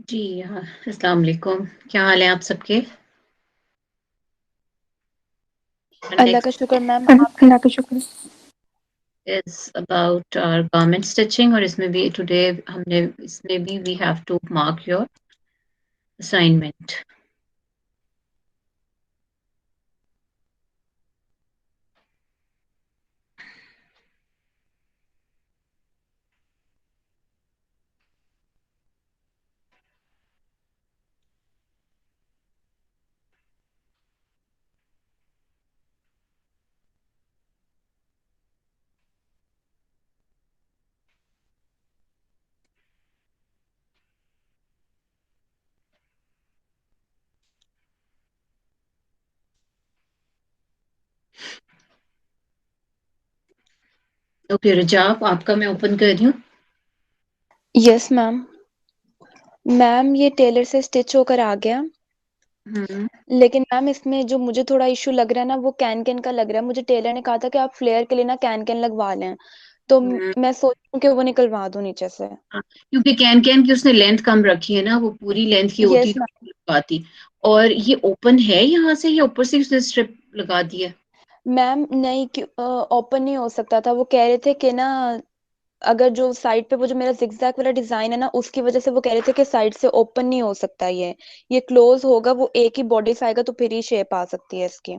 जी हाँ, अस्सलाम वालेकुम। क्या हाल है आप सबके? अल्लाह का नेक्स्ट शुक्र मैम। अल्लाह का शुक्र। Is about our garment stitching और इसमें भी टुडे हमने इसमें भी we have to mark your assignment. Okay Rajab, आपका मैं ओपन कर रही हूँ। Yes ma'am. मैम ये टेलर से स्टिच होकर आ गया, हम्म। लेकिन मैम इसमें जो मुझे थोड़ा इशू लग रहा है ना, वो कैन कैन का लग रहा है। मुझे टेलर ने कहा था कि आप फ्लेयर के लिए ना कैन कैन लगवा लें, तो हम्म। मैं सोच रही हूँ कि वो निकलवा दूं नीचे से। हाँ, क्योंकि कैन कैन की उसने लेंथ कम रखी है ना, वो पूरी लेंथ की होती यस तो मैम। नहीं लग पाती। और ये ओपन है यहाँ से या ऊपर से उसने स्ट्रिप लगा दी है? मैम नहीं, ओपन नहीं हो सकता था। वो कह रहे थे कि ना, अगर जो साइड पे वो जो मेरा जिगजैग वाला डिजाइन है ना, उसकी वजह से वो कह रहे थे कि साइड से ओपन नहीं हो सकता। ये क्लोज होगा, वो एक ही बॉडी से आएगा, तो फिर ही शेप आ सकती है इसकी।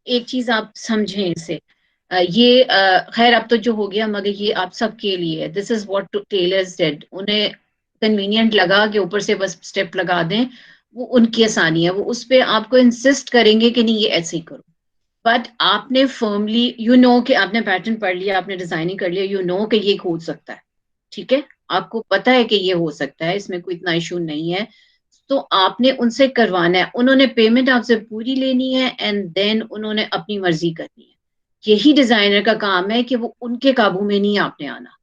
एक चीज आप समझें इसे। ये खैर अब तो जो हो गया, मगर ये आप सबके लिए है। This is what tailors did. उन्हें कन्वीनियंट लगा कि ऊपर से बस स्टेप लगा दें। वो उनकी आसानी है, वो उस पे आपको इंसिस्ट करेंगे कि नहीं ये ऐसे ही करो। बट आपने फर्मली यू नो कि आपने पैटर्न पढ़ लिया, आपने डिजाइनिंग कर लिया, यू नो कि ये हो सकता है। ठीक है, आपको पता है कि ये हो सकता है, इसमें कोई इतना इशू नहीं है। तो आपने उनसे करवाना है, उन्होंने पेमेंट आपसे पूरी लेनी है एंड देन उन्होंने अपनी मर्जी करनी है। यही डिजाइनर का काम है कि वो उनके काबू में नहीं आपने आना।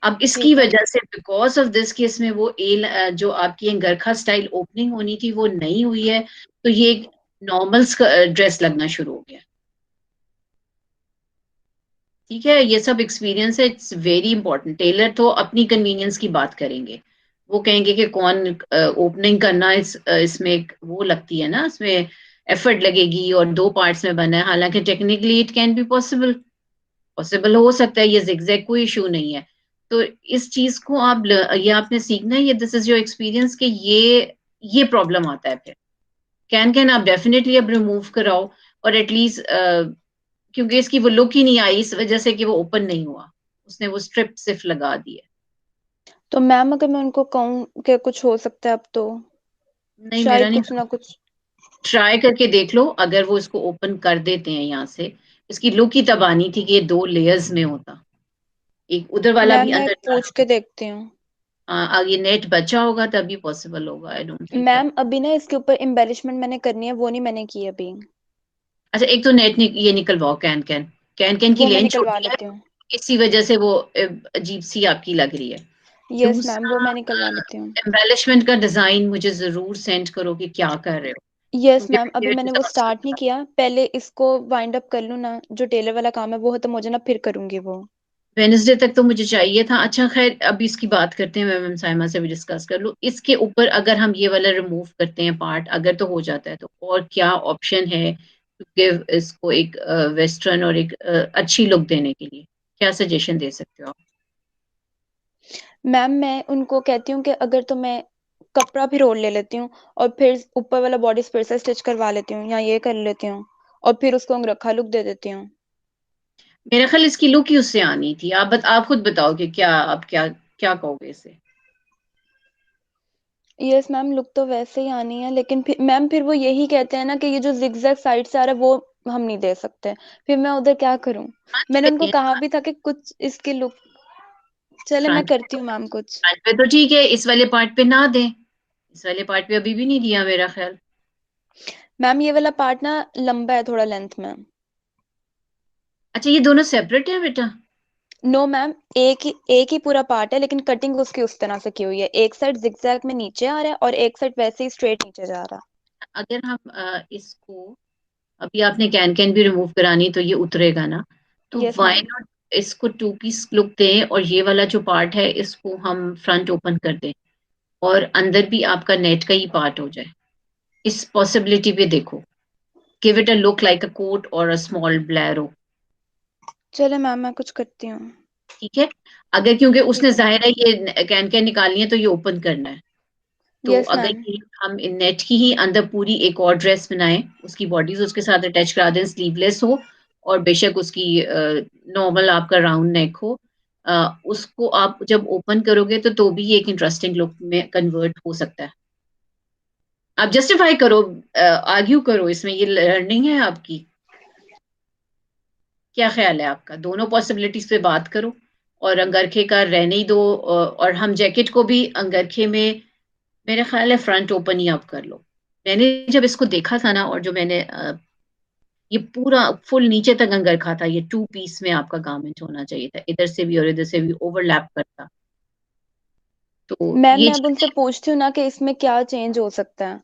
अब इसकी ठीक है। वजह से बिकॉज ऑफ दिस केस में वो जो आपकी अंगरखा स्टाइल ओपनिंग होनी थी वो नहीं हुई है, तो ये एक नॉर्मल ड्रेस लगना शुरू हो गया। ठीक है, ये सब एक्सपीरियंस है, इट्स वेरी इंपॉर्टेंट। टेलर तो अपनी कन्वीनियंस की बात करेंगे। वो कहेंगे कि कौन ओपनिंग करना इसमें वो लगती है ना, इसमें एफर्ट लगेगी और दो पार्ट्स में बना है। हालांकि technically it can be possible, possible हो सकता है, ये जिगजैग कोई इशू नहीं है। तो इस चीज को ये आपने सीखना है, ये दिस इज योर एक्सपीरियंस कि ये प्रॉब्लम आता है फिर। कैन कैन आप डेफिनेटली अब रिमूव कराओ, और एटलीस्ट क्योंकि इसकी वो लुक ही नहीं आई इस वजह से कि वो ओपन नहीं हुआ, उसने वो स्ट्रिप सिर्फ लगा दी है। तो मैम अगर मैं उनको कहूँ कि कुछ हो सकता है अब, तो नहीं, मेरा शायद नहीं। कुछ ना कुछ। ट्राई करके देख लो, अगर वो इसको ओपन कर देते हैं यहाँ से। इसकी लुक ही तब आनी थी कि ये दो लेयर्स में होता, एक उधर वाला मैम भी मैं अंदर पूछ के देखती हूँ। आगे नेट बचा होगा तभी पॉसिबल होगा, I don't think that. Ma'am अभी ना इसके ऊपर एम्बेलिशमेंट मैंने करनी है, वो नहीं मैंने की अभी। अच्छा, एक तो नेट ये निकलवाओ। कैन कैन कैन कैन की वो मैं लेंथ निकलवा छोटी है, लेती हूँ। इसी वजह से वो अजीब सी आपकी लग रही है। यस मैम, वो दूसरा, मैं निकलवा लेती हूँ। एम्बेलिशमेंट का डिजाइन मुझे जरूर सेंड करो कि क्या कर रहे हो, यस क्योंकि मैम, अभी मुझे मैंने वो डिजास्टर। स्टार्ट नहीं किया। पहले इसको वाइंड अप कर लूँ ना, जो टेलर वाला काम है वो खत्म हो जाए ना, फिर करूंगी वो। वेनेसडे तक तो मुझे चाहिए था। अच्छा खैर, अभी इसकी बात करते हैं, मैं मैम साइमा से भी डिस्कस कर लूँ इसके ऊपर। अगर हम ये वाला रिमूव करते हैं पार्ट, अगर तो हो जाता है, तो और क्या ऑप्शन है क्योंकि इसको एक वेस्टर्न और एक अच्छी लुक देने के लिए क्या सजेशन दे सकते हो आप? मैम मैं उनको कहती हूँ कि अगर तो मैं कपड़ा फिर और ले लेती हूँ, और फिर ऊपर वाला बॉडी फिर से स्टिच करवा लेती हूँ, या ये कर लेती हूँ, और फिर उसको अंगरखा लुक दे देती हूँ। मेरा ख्याल इसकी लुक ही उससे आनी थी। आप खुद बताओ कि क्या आप क्या क्या कहोगे इसे। यस मैम, लुक तो वैसे ही आनी है, लेकिन फिर मैम फिर वो यही कहते हैं ना कि ये जो जिगजैग साइड से आ रहा है वो हम नहीं दे सकते। फिर मैं उधर क्या करूं? फ्रंट मैंने पे उनको दें, कहा भी था कि कुछ इसकी लुक। चले, मैं फ्रंट करती हूँ मैम कुछ। फ्रंट पे तो ठीक है, इस वाले पार्ट पे ना दें। इस वाले पार्ट पे अभी भी नहीं दिया मेरा ख्याल। मैम ये वाला पार्ट ना लंबा है थोड़ा लेंथ में। अच्छा, ये दोनों सेपरेट है बेटा? नो मैम, एक ही पूरा पार्ट है, लेकिन कटिंग उसकी उस तरह से की हुई है। एक साइड जिगजैग में नीचे आ रहा है, और एक साइड वैसे ही स्ट्रेट नीचे जा रहा अगर हम इसको, अभी आपने कैन कैन भी रिमूव करानी तो ये उतरेगा ना, तो है। Yes why ma'am. नॉट इसको टू पीस लुक दें और ये वाला जो पार्ट है इसको हम फ्रंट ओपन कर दें। और अंदर भी आपका नेट का ही पार्ट हो जाए, इस पॉसिबिलिटी पे देखो। Give it a look like a coat और अ स्मॉल ब्लैरो। चले मैम, मैं कुछ करती हूँ। ठीक है, अगर क्योंकि उसने ठीक है जाहिर मैम। है ये कैन कैन निकालनी है तो ये ओपन करना है, तो यस अगर मैम। ये हम नेट की ही अंदर पूरी एक और ड्रेस बनाएं, उसकी बॉडीज उसके साथ अटैच करा दें, स्लीवलेस हो, और बेशक उसकी नॉर्मल आपका राउंड नेक हो, उसको आप जब ओपन करोगे तो भी ये एक इंटरेस्टिंग लुक में कन्वर्ट हो सकता है। आप जस्टिफाई करो, आर्ग्यू करो, इसमें ये लर्निंग है आपकी। क्या ख्याल है आपका? दोनों पॉसिबिलिटीज पे बात करो, और अंगरखे का रहने ही दो, और हम जैकेट को भी अंगरखे में, मेरा ख्याल है फ्रंट ओपन ही आप कर लो। मैंने जब इसको देखा था ना, और जो मैंने ये पूरा फुल नीचे तक अंगरखा था, ये 2 पीस में आपका गारमेंट होना चाहिए था, इधर से भी और इधर से भी ओवरलैप करता। तो मैम ये मैं अब उनसे पूछती हूँ ना कि इसमें क्या चेंज हो सकता है।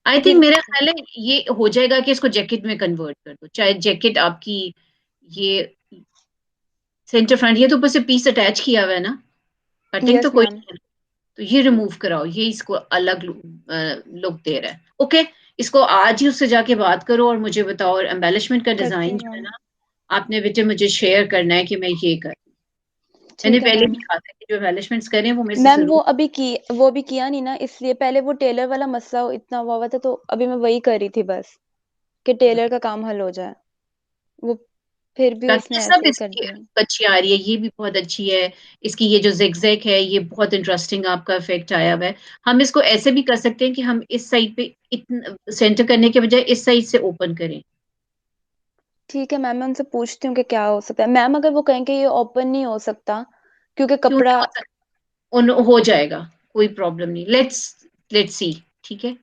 आई थिंक, फिर मेरा ख्याल है ये हो जाएगा कि इसको जैकेट में कन्वर्ट कर दो, चाहे जैकेट आपकी ये सेंटर फ्रंट, ये तो ऊपर से पीस अटैच किया हुआ है ना, कटिंग तो यस कोई मैम। नहीं है, तो ये रिमूव कराओ, ये इसको अलग लुक दे रहा है। ओके, इसको आज ही उससे जाके बात करो और मुझे बताओ, और एम्बेलिशमेंट का करती डिजाइन हूँ जो है मैम। ना, आपने बेटे मुझे शेयर करना है कि मैं ये कर, मैंने ठीक है पहले भी मैम। कहा था कि जो एम्बेलिशमेंट्स करें वो मेरे से मैम जरूर। वो भी किया नहीं ना, इसलिए पहले वो टेलर वाला मसला इतना हुआ था, तो अभी मैं वही कर रही थी बस, कि टेलर का काम हल हो जाए। वो फिर भी बाकी उसने सब ऐसे ही कर इसकी दिया। अच्छी आ रही है, ये भी बहुत अच्छी है। इसकी ये जो जिगजैग है, ये बहुत इंटरेस्टिंग आपका इफेक्ट आया हुआ है। हम इसको ऐसे भी कर सकते हैं कि हम इस साइड पे इतना सेंटर करने के बजाय इस साइड से ओपन करें। ठीक है मैम, मैं उनसे पूछती हूँ कि क्या हो सकता है। मैम अगर वो कहें कि ये ओपन नहीं हो सकता क्योंकि क्यों नहीं कपड़ा। हो सकता? हो जाएगा, कोई प्रॉब्लम नहीं, लेट्स लेट्स सी। ठीक है,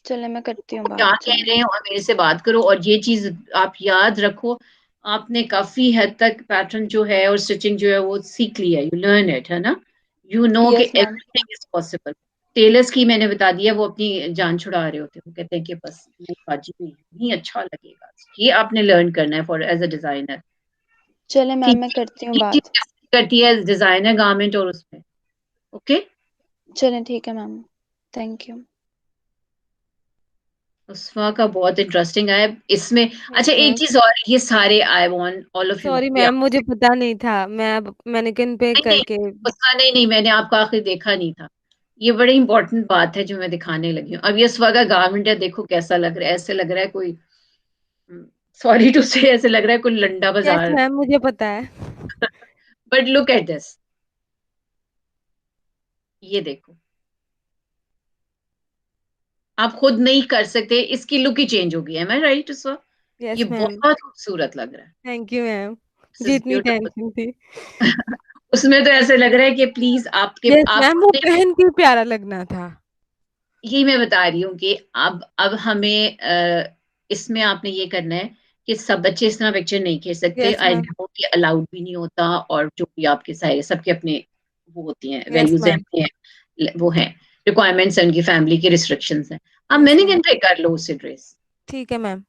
चले मैं करती हूँ वो क्या बात, कह चले। रहे हैं और मेरे से बात करो, और ये चीज आप याद रखो, आपने काफी हद तक पैटर्न जो है और स्टिचिंग जो है वो सीख लिया, यू लर्न इट, है ना, यू नो कि yes ma'am. Everything is possible. Tailors की मैंने बता दिया, वो अपनी जान छुड़ा रहे होते हैं, वो कहते हैं कि बस नहीं बाजी में नहीं अच्छा लगेगा, ये आपने लर्न करना है फॉर एज अ डिजाइनर। चले मैम, ठीक मैं है, करती हूँ ये चीज बात। करती है डिजाइनर गारमेंट और उसमें। ओके, चलें ठीक है मैम। Thank you. उस्मा का बहुत इंटरेस्टिंग है इसमें। अच्छा, यस एक मैम। चीज और, ये सारे I want all of you sorry ma'am, मुझे पता नहीं था, मैं अब मैनेकिन पे नहीं नहीं, करके। उसका नहीं नहीं, मैंने आपका आखिर देखा नहीं था। ये बड़ी इंपॉर्टेंट बात है जो मैं दिखाने लगी हूँ अब। ये स्वगा गारमेंट है, देखो कैसा लग रहा है, ऐसे लग रहा है कोई, सॉरी टू से, ऐसे लग रहा है कोई लंडा यस बाजार। मैम, मुझे पता है। बट लुक एट दिस, ये देखो, आप खुद नहीं कर सकते, इसकी लुक ही चेंज हो गई है, मैं राइट उस वक्त? ये यस मैम। बहुत खूबसूरत लग रहा है, थैंक यू मैम। दिस मुझे इज इतनी ब्यूटीफुल। टेंशन थी। उसमें तो ऐसे लग रहा है कि प्लीज आपके यस आप मैम, वो पहन के प्यारा लगना था। यही मैं बता रही हूँ कि अब हमें इसमें आपने ये करना है कि सब बच्चे इस तरह पिक्चर नहीं खींच सकते, यस आई मैम। नो कि अलाउड भी नहीं होता, और जो भी आपके सारे सबके अपने वो होती हैं, यस वैल्यूज मैम। हैं, वो हैं, रिक्वायरमेंट्स हैं, उनकी फैमिली की रिस्ट्रिक्शंस हैं। आप यस मैंने मैम। कहते कर लो उससे ड्रेस। ठीक है मैम।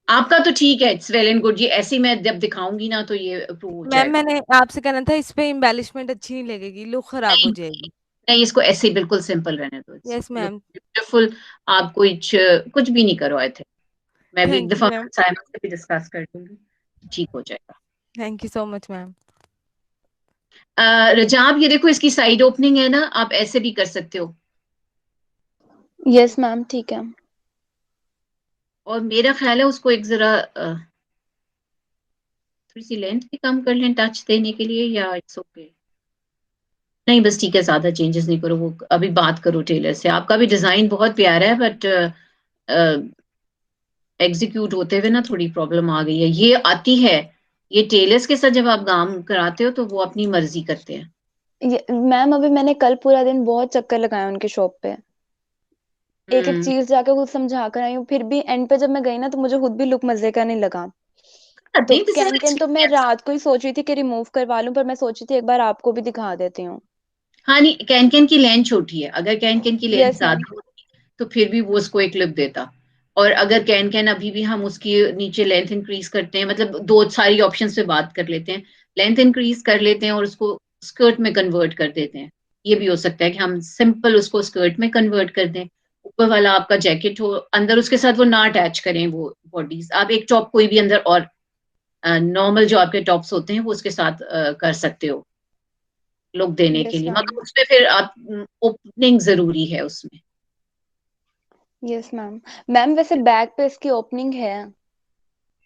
आपका तो ठीक है, इट्स वेल एंड गुड, ये ऐसी मैं जब दिखाऊंगी ना तो ये अप्रूव हो मैम जाएगा। मैंने आपसे कहना था, इस पे एम्बेलिशमेंट अच्छी नहीं लगेगी, लुक खराब हो नहीं जाएगी। नहीं, इसको ऐसे ही बिल्कुल सिंपल रहने दो, it's yes look ma'am. Beautiful. आप कुछ कुछ भी नहीं करो, आई थिंक मैं भी एक थैंक यू दफा मैम। साइमन से भी डिस्कस कर लूंगी, ठीक हो जाएगा। Thank you so much ma'am. Rajab, ये देखो इसकी साइड ओपनिंग है ना, आप ऐसे भी कर सकते हो, यस मैम ठीक है। और मेरा ख्याल है उसको एक जरा थोड़ी सी लेंथ भी कम कर लें टच देने के लिए, या इट्स ओके? नहीं बस ठीक है, ज्यादा चेंजेस नहीं करो, वो अभी बात करो टेलर से। आपका भी डिजाइन बहुत प्यारा है, बट एग्जीक्यूट होते हुए ना थोड़ी प्रॉब्लम आ गई है, ये आती है, ये टेलर्स के साथ जब आप काम कराते हो तो वो अपनी मर्जी करते हैं। मैम अभी मैंने कल पूरा दिन बहुत चक्कर लगाए उनके शॉप पे, एक एक हम्म, चीज जाके खुद समझा कर आई हूँ, फिर भी एंड पे जब मैं गई ना तो मुझे खुद भी लुक मजे का नहीं लगा। तो नहीं दिस इज कैन कैन तो मैं रात को ही सोच रही थी कि रिमूव करवा लूं, पर मैं सोची थी एक बार आपको भी दिखा देती हूँ। हाँ नहीं, कैन कैन की लेंथ छोटी है, अगर कैन कैन की लेंथ यस मैम। ज्यादा होती तो फिर भी वो उसको एक लिप देता। और अगर कैन कैन अभी भी हम उसकी नीचे लेंथ इंक्रीज करते हैं, मतलब दो सारी ऑप्शंस पे बात कर लेते हैं, लेंथ इंक्रीज कर लेते हैं और उसको स्कर्ट में कन्वर्ट कर देते हैं, ये भी हो सकता है कि हम सिंपल उसको स्कर्ट में कन्वर्ट कर दें, ऊपर वाला आपका जैकेट हो, अंदर उसके साथ वो ना अटैच करें वो बॉडीज, आप एक टॉप कोई भी अंदर और नॉर्मल जो आपके टॉप्स होते हैं वो उसके साथ कर सकते हो लुक देने के यस लिए, मैम। मगर उसमें फिर आप ओपनिंग जरूरी है उसमें। Yes ma'am. मैम वैसे बैक पे इसकी ओपनिंग है?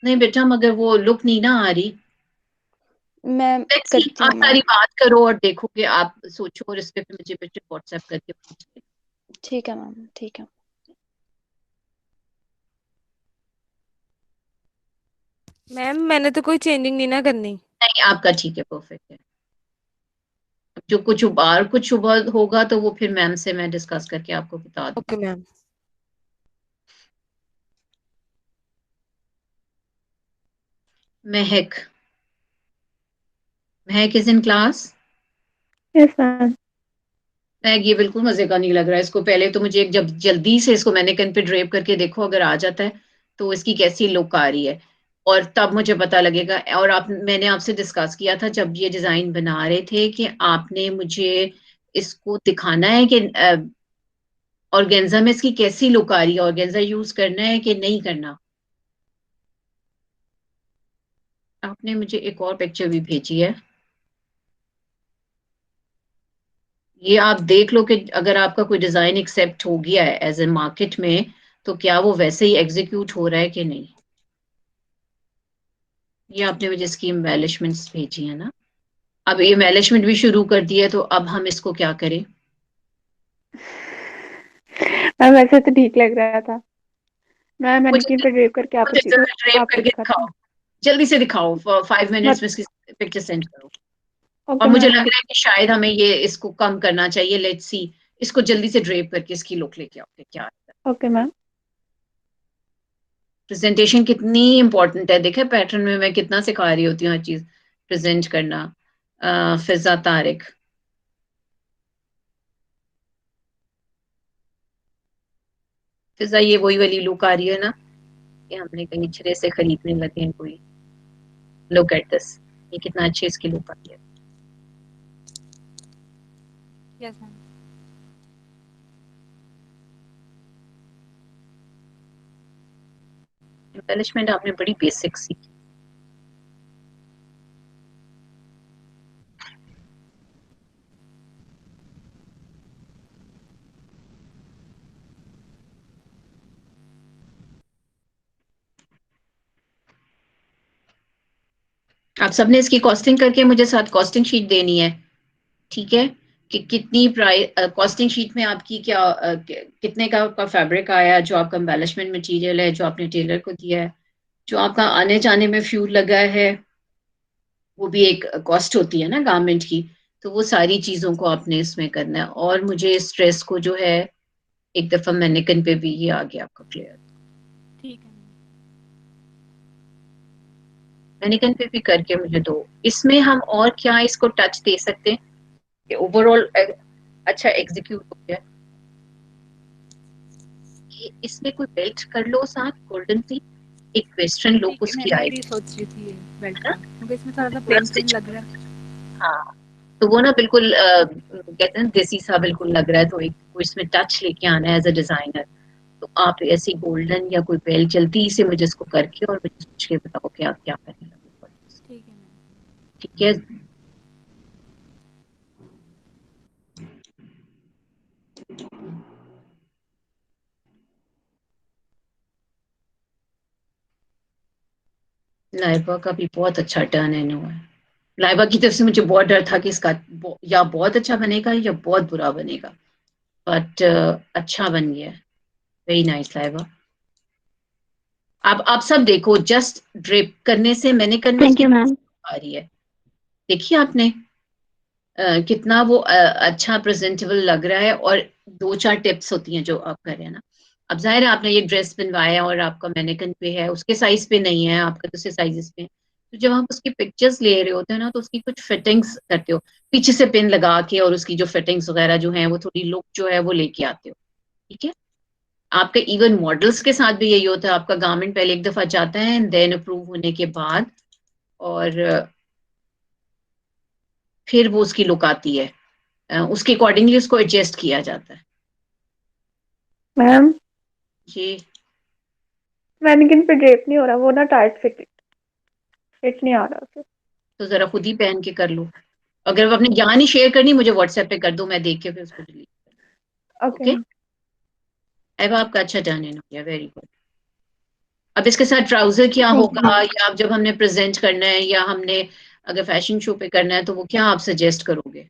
नहीं बेटा, मगर वो लुक नहीं ना आ रही। मैं लेट्स सी, करती आप हूँ सारी मैम। बात करो और देखोगे, आप सोचो और इस पे फिर मुझे व्हाट्सएप करके पूछिए। ठीक है मैम, ठीक है। मैम मैंने तो कोई चेंजिंग नहीं ना करनी। नहीं, आपका ठीक है, परफेक्ट है। जो कुछ बार कुछ शुभ होगा तो वो फिर मैम से मैं डिस्कस करके आपको बता दूँ। Okay ma'am. Mahak, Mahak is in class. Yes ma'am. महक, ये बिल्कुल मजे का नहीं लग रहा है। इसको पहले तो मुझे एक जब जल्दी से इसको मैंने कन पे ड्रेप करके देखो, अगर आ जाता है तो इसकी कैसी लुक आ रही है, और तब मुझे पता लगेगा। और आप, मैंने आपसे डिस्कस किया था जब ये डिजाइन बना रहे थे कि आपने मुझे इसको दिखाना है कि ऑर्गेन्जा में इसकी कैसी लुक आ रही है, ऑर्गेन्जा यूज करना है कि नहीं करना। आपने मुझे एक और पिक्चर भी भेजी है, ये आप देख लो कि अगर आपका कोई डिजाइन एक्सेप्ट हो गया है एज ए मार्केट में, तो क्या वो वैसे ही एग्जीक्यूट हो रहा है कि नहीं। ये आपने मुझे इसकी एम्बेलिशमेंट्स भेजी है ना। अब ये एम्बेलिशमेंट भी शुरू कर दी है, तो अब हम इसको क्या करें। मैम वैसे तो ठीक लग रहा था। मैं मुझे मैनिक्विन पे ड्रेप करके मुझे ड्रेप आपको करके दिखाती दिखाओ, हूँ। जल्दी से दिखाओ, 5 मिनट्स बट में इसकी पिक्चर सेंड करो। और ओके मुझे मैम, लग मैं रहा है कि शायद हमें ये इसको कम करना चाहिए। लेट्स सी, इसको जल्दी से ड्रेप करके इसकी लुक लेके आओ कि क्या आता है। Okay ma'am. प्रेजेंटेशन कितनी इंपॉर्टेंट है, देखे पैटर्न में मैं कितना सिखा रही होती हूँ हर चीज प्रेजेंट करना। फिजा तारिक, फिजा ये वही वाली लुक आ रही है ना कि हमने कहीं छिरे से खरीदने लगे हैं कोई। लुक एट दिस, ये कितना अच्छी इसकी लुक आ रही है। Yes ma'am. एम्बेलिशमेंट आपने बड़ी बेसिक सीखी। आप सबने इसकी कॉस्टिंग करके मुझे साथ कॉस्टिंग शीट देनी है, ठीक है। कि कितनी प्राइस, कॉस्टिंग शीट में आपकी क्या कितने का आपका फैब्रिक आया, जो आपका एम्बेलिशमेंट मटेरियल है जो आपने टेलर को दिया है, जो आपका आने जाने में फ्यूल लगा है, वो भी एक कॉस्ट होती है ना गारमेंट की। तो वो सारी चीजों को आपने इसमें करना है। और मुझे स्ट्रेस को जो है, एक दफा मैनिकन पे भी ये आ गया आपका क्लियर, ठीक है मैम। मैनिकन पे भी करके मुझे दो। इसमें हम और क्या इसको टच दे सकते हैं कि ओवरऑल अच्छा एग्जीक्यूट हो गया। ये इसमें कोई बेल्ट कर लो साथ गोल्डन सी, एक वेस्टर्न लुक ठीक है, मैं उसकी भी आएगी, यही सोच रही थी ये बेल्ट है का, क्योंकि इसमें थोड़ा सा ना, प्लेन प्लेन स्टिच। लग रहा है। हाँ, तो वो ना बिल्कुल कहते हैं देसी सा बिल्कुल लग रहा है, तो एक कोई इसमें टच लेके आना है एज अ डिजाइनर। तो आप ऐसी गोल्डन या कोई बेल्ट जल्दी से मुझे इसको करके और मुझे सोच के बताओ कि आप क्या करने लगे। ठीक है मैम। ठीक है। लाइबा का भी बहुत अच्छा टर्न इन हुआ है। लाइबा की तरफ से मुझे बहुत डर था कि इसका या बहुत अच्छा बनेगा या बहुत बुरा बनेगा, बट अच्छा बन गया। Very nice Laiba. आप सब देखो, जस्ट ड्रिप करने से मैंने कन्वे थैंक इसकी यू मैम। आ रही है। देखिए आपने कितना वो अच्छा प्रेजेंटेबल लग रहा है। और दो चार टिप्स होती हैं जो आप कर रहे हैं ना। अब जाहिर है आपने ये ड्रेस बनवाया और आपका मैनेकन पे है, उसके साइज पे नहीं है, आपका दूसरे साइजेस पे है। तो जब आप उसकी पिक्चर्स ले रहे होते हैं ना, तो उसकी कुछ फिटिंग्स करते हो, पीछे से पिन लगा के, और उसकी जो फिटिंग्स वगैरह जो है वो थोड़ी लुक जो है वो लेके आते हो, ठीक है। आपका इवन मॉडल्स के साथ भी यही होता है, आपका गारमेंट पहले एक दफा जाता है एंड देन अप्रूव होने के बाद, और फिर वो उसकी लुक आती है। उसके अकॉर्डिंगली उसको एडजस्ट किया जाता है। मैम जी मैनिकिन पे ड्रेप नहीं हो रहा, वो ना टाइट फिट नहीं आ रहा उसे। तो जरा खुद ही पहन के कर लो। अगर अपनी ज्ञान ही शेयर करनी मुझे व्हाट्सएप पे कर दो, मैं देख के फिर उसको डिलीट कर। Okay okay, ma'am. अब आपका अच्छा टर्न इन हो गया, वेरी गुड। अब इसके साथ ट्राउजर क्या थैंक यू होगा, मैम। या आप जब हमने प्रेजेंट करना है या हमने अगर फैशन शो पे करना है तो वो क्या आप सजेस्ट करोगे?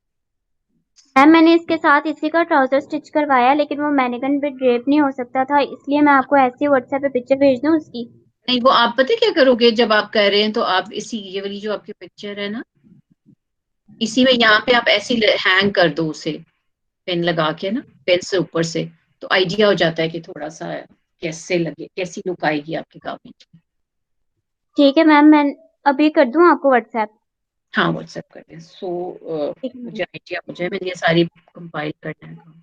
मैम मैंने इसके साथ इसी का ट्राउजर स्टिच करवाया, लेकिन वो मैनेगन पे ड्रेप नहीं हो सकता था, इसलिए मैं आपको ऐसे व्हाट्सएप पे पिक्चर भेज दूं उसकी। नहीं, वो आप पता क्या करोगे, जब आप कर रहे हैं तो आप इसी ये वाली जो आपकी पिक्चर है ना, इसी में यहाँ पे आप ऐसे हैंग कर दो उसे, पेन लगा के ना, पेन से ऊपर से, तो आइडिया हो जाता है कि थोड़ा सा कैसे लगे, कैसी लुक आएगी आपके गारमेंट की। ठीक है मैम, मैं अभी कर दूं आपको व्हाट्सएप। हाँ व्हाट्सएप कर दें। सो ठीक है मैम। मुझे आइडिया हो जाए, मैंने ये सारी कंपाइल करना है काम।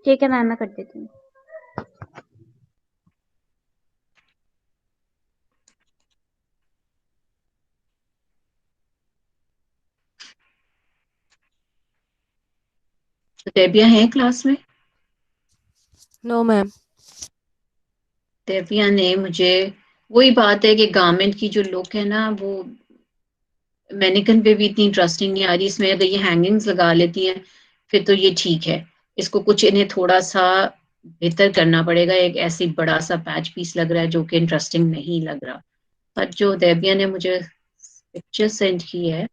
ठीक है मैम, मैं कर देती हूँ। तो देबिया है क्लास में? No ma'am. देविया ने मुझे, वही बात है कि गारमेंट की जो लुक है ना वो मैनिकन पे भी इतनी इंटरेस्टिंग नहीं आ रही। इसमें अगर ये हैंगिंग्स लगा लेती हैं फिर तो ये ठीक है, इसको कुछ इन्हें थोड़ा सा बेहतर करना पड़ेगा। एक ऐसी बड़ा सा पैच पीस लग रहा है जो कि इंटरेस्टिंग नहीं लग रहा। पर जो देविया ने मुझे पिक्चर सेंड की है,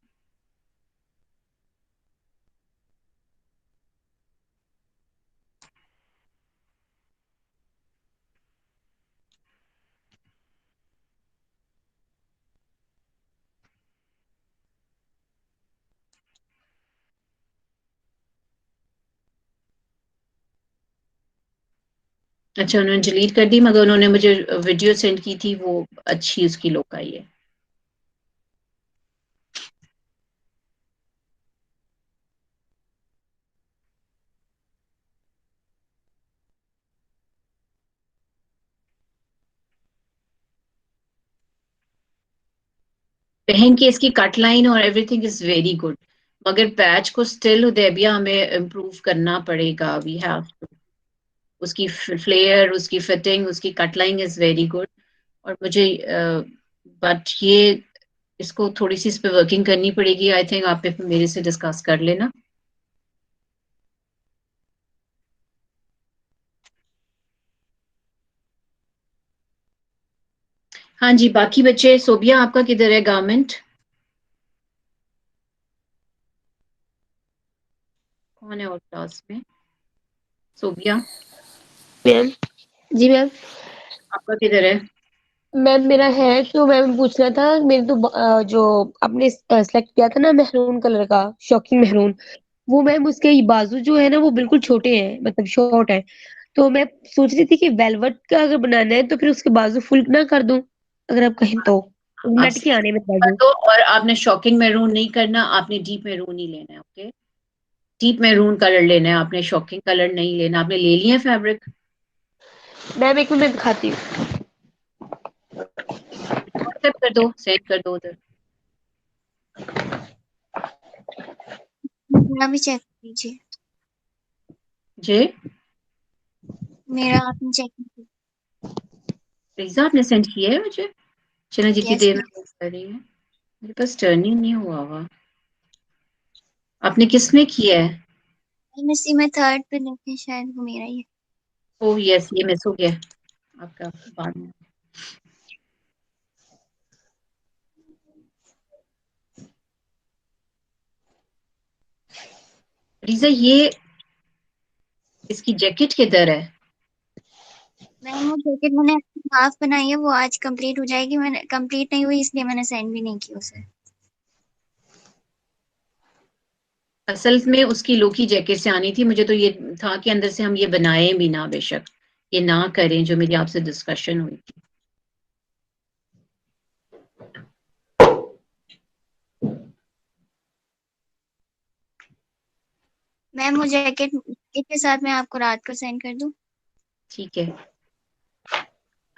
अच्छा उन्होंने डिलीट कर दी, मगर उन्होंने मुझे वीडियो सेंड की थी, वो अच्छी उसकी लुक आई है। पहन के इसकी कट लाइन और एवरीथिंग इज वेरी गुड, मगर पैच को स्टिल उदैबिया हमें इम्प्रूव करना पड़ेगा। वी हैव टू, उसकी फ्लेयर, उसकी फिटिंग, उसकी cut line is very good. और मुझे बट ये इसको थोड़ी सी इस पे वर्किंग करनी पड़ेगी। आई थिंक आप मेरे से डिस्कस कर लेना। हाँ जी, बाकी बच्चे, सोबिया आपका किधर है गारमेंट? कौन है और क्लास में? सोबिया मैम। जी मैम। आपका किधर है? मैम मेरा है, तो मैम पूछना था, मेरे तो जो आपने सेलेक्ट किया था ना मेहरून कलर का, शॉकिंग मेहरून, वो मैम उसके बाजू जो है ना वो बिल्कुल छोटे हैं, मतलब शॉर्ट है। तो मैं सोच रही थी कि वेलवेट का अगर बनाना है तो फिर उसके बाजू फुल ना कर दूं, अगर आप कहें तो आप नट के आने में कर बाजू। दो, और आपने शॉकिंग मैरून नहीं करना, आपने डीप मैरून ही लेना है। ओके, डीप मैरून कलर लेना है आपने, शॉकिंग कलर नहीं लेना। आपने ले लिया फैब्रिक? मैम एक मिनट मैं दिखाती हूँ। व्हाट्सएप कर दो, सेंड कर दो उधर। मेरा भी चेक कीजिए। जी मेरा आपने चेक कीजिए। प्लीज, आपने सेंड किया है मुझे? चलो जितनी यस देर में मैम। वो कर रही है, मेरे पास टर्निंग नहीं हुआ हुआ। आपने किस में किया है? इसी में थर्ड पे लेके शायद वो मेरा ही है। ओह यस, ये मिस हो गया आपका बाद में। रीजा, ये इसकी जैकेट किधर है? मैम वो जैकेट मैंने हाफ बनाई है, वो आज कंप्लीट हो जाएगी। मैंने कंप्लीट नहीं हुई इसलिए मैंने सेंड भी नहीं की उसे। असल में उसकी लोकी जैकेट से आनी थी। मुझे तो ये था कि अंदर से हम ये बनाए भी ना, बेशक ये ना करें, जो मेरी आपसे डिस्कशन हुई थी। मैम वो जैकेट के साथ मैं आपको रात को सेंड कर दूं? ठीक है।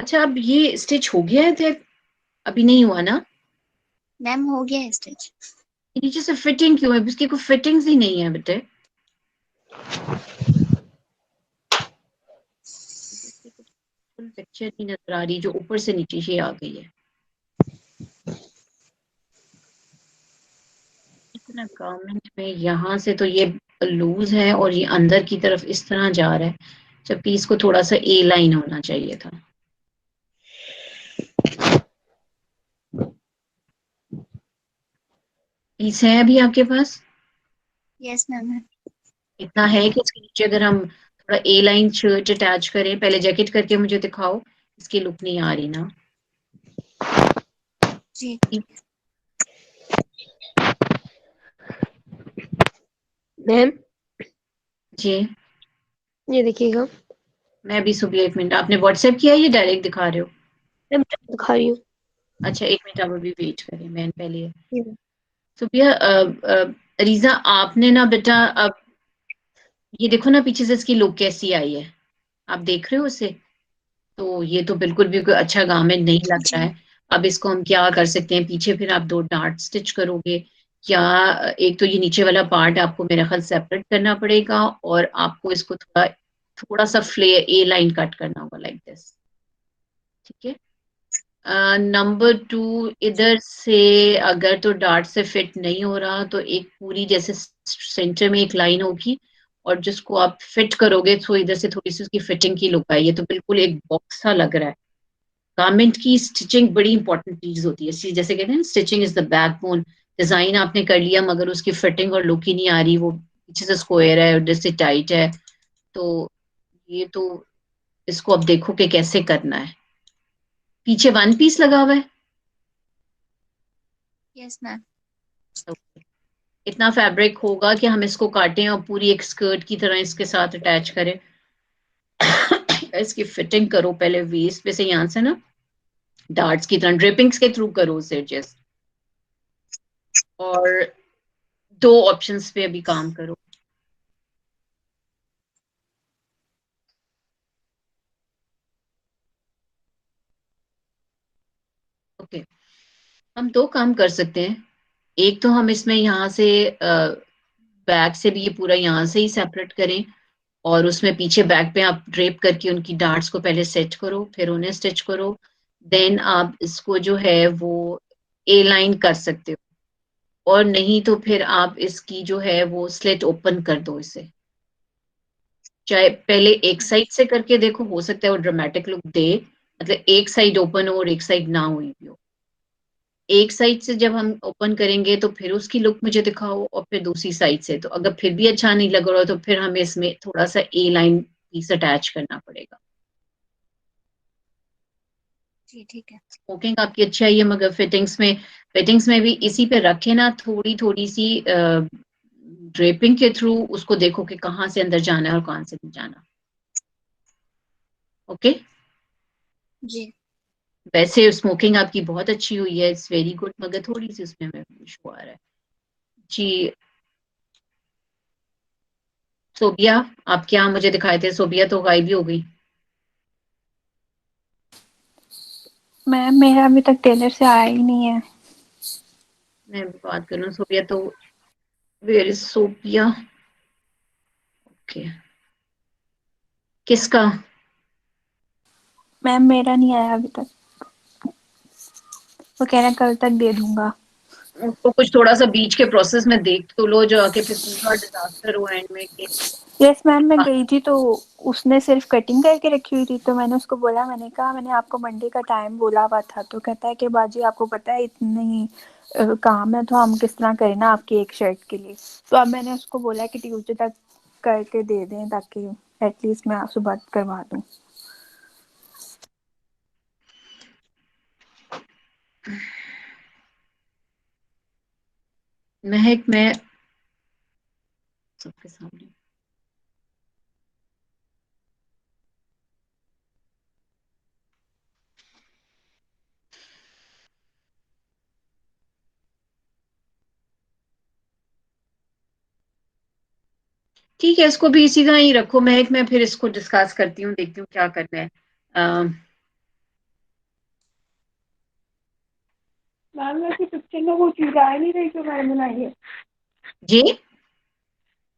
अच्छा, अब ये स्टिच हो गया है तो अभी नहीं हुआ ना? मैम हो गया है स्टिच। नीचे से फिटिंग क्यों है? इसकी कोई फिटिंग्स ही नहीं है बेटे। फुल पिक्चर नहीं नजर आ रही, जो ऊपर से नीचे ये आ गई है। इतना गारमेंट में यहाँ से तो ये लूज है और ये अंदर की तरफ इस तरह जा रहा है, जबकि इसको थोड़ा सा ए लाइन होना चाहिए था। पीस है अभी आपके पास? Yes ma'am. इतना है कि इसके नीचे अगर हम थोड़ा ए लाइन शर्ट अटैच करें, पहले जैकेट करके मुझे दिखाओ, इसकी लुक नहीं आ रही ना। जी मैम जी ये देखिएगा। मैं अभी सुबह, एक मिनट, आपने व्हाट्सएप किया है या डायरेक्ट दिखा रहे हो? मैं दिखा रही हूँ। अच्छा एक मिनट, आप अभी वेट करें, मैं पहले ये सुबह। रीजा आपने ना बेटा, अब ये देखो ना पीछे से इसकी लुक कैसी आई है, आप देख रहे हो उसे? तो ये तो बिल्कुल भी कोई अच्छा गारमेंट नहीं लग रहा जी है। अब इसको हम क्या कर सकते हैं, पीछे फिर आप 2 डार्ट स्टिच करोगे, या एक तो ये नीचे वाला पार्ट आपको मेरा ख्याल सेपरेट करना पड़ेगा, और आपको इसको थोड़ा थोड़ा सा फ्लेयर ए लाइन कट करना होगा, लाइक दिस। ठीक है। नंबर 2, इधर से अगर तो डार्ट से फिट नहीं हो रहा तो एक पूरी जैसे सेंटर में एक लाइन होगी, और जिसको आप फिट करोगे तो इधर से थोड़ी सी उसकी फिटिंग की लुक आई है, तो बिल्कुल एक बॉक्स सा लग रहा है। गारमेंट की स्टिचिंग बड़ी इंपॉर्टेंट चीज होती है, जैसे कहते हैं stitching is the backbone. Design आपने कर लिया मगर उसकी फिटिंग और लुक ही नहीं आ रही, वो पीछे से स्क्वायर है, उधर से टाइट है, तो ये तो इसको अब देखो कि कैसे करना है। पीछे 1 पीस लगा हुआ है। Yes ma'am. Okay. इतना फैब्रिक होगा कि हम इसको काटें और पूरी एक स्कर्ट की तरह इसके साथ अटैच करें। इसकी फिटिंग करो पहले, वेस्ट पे से यहाँ से ना डार्ट्स की तरह ड्रिपिंग्स के थ्रू करो उसे एडजस्ट, और 2 ऑप्शंस पे अभी काम करो। ओके, हम 2 काम कर सकते हैं। एक तो हम इसमें यहाँ से बैक से भी ये पूरा यहाँ से ही सेपरेट करें, और उसमें पीछे बैक पे आप ड्रेप करके उनकी डार्ट्स को पहले सेट करो, फिर उन्हें स्टिच करो। देन आप इसको जो है वो ए लाइन कर सकते हो, और नहीं तो फिर आप इसकी जो है वो स्लिट ओपन कर दो इसे। चाहे पहले एक साइड से करके देखो, हो सकता है वो ड्रामेटिक लुक दे, मतलब एक साइड ओपन हो और एक साइड ना हुई भी हो। एक साइड से जब हम ओपन करेंगे तो फिर उसकी लुक मुझे दिखाओ, और फिर दूसरी साइड से, तो अगर फिर भी अच्छा नहीं लग रहा तो फिर हमें इसमें थोड़ा सा ए लाइन पीस अटैच करना पड़ेगा। जी ठीक है। स्मोकिंग आपकी अच्छी आई है, मगर फिटिंग्स में भी इसी पे रखे ना, थोड़ी थोड़ी सी ड्रेपिंग के थ्रू उसको देखो कि कहाँ से अंदर जाना है और कहाँ से नहीं जाना। ओके। जी वैसे स्मोकिंग आपकी बहुत अच्छी हुई है, इट्स वेरी गुड, मगर थोड़ी सी उसमें हमें इशू आ रहा है। जी सोबिया, आप क्या मुझे दिखाए थे? सोबिया तो गायब ही हो गई। मैम मेरा अभी तक टेलर से आया ही नहीं है। मैं भी बात कर लूँ सोबिया तो, वेयर इज सोबिया? ओके, किसका? मैम मेरा नहीं आया अभी तक, वो कह रहे हैं कल तक दे दूंगा। तो कुछ थोड़ा सा बीच के प्रोसेस में देख तो लो, जो आके फिर पूरा डिजास्टर हो एंड में कि यस मैम, मैं गई थी तो उसने सिर्फ कटिंग करके रखी हुई थी, तो मैंने उसको बोला, मैंने कहा मैंने आपको मंडे का टाइम बोला हुआ था, तो कहता है कि बाजी आपको पता है इतने ही काम है तो हम किस तरह करें ना आपकी एक शर्ट के लिए। तो अब मैंने उसको बोला कि ट्यूसडे तक करके दे दें ताकि एटलीस्ट मैं सुबह करवा दूं। महक, मैं सबके सामने ठीक है, इसको भी इसी तरह ही रखो महक, मैं फिर इसको डिस्कस करती हूँ, देखती हूँ क्या करना है। मैम वैसे पिक्चर में वो चीज आ नहीं रही जो मैंने बनाई है। जी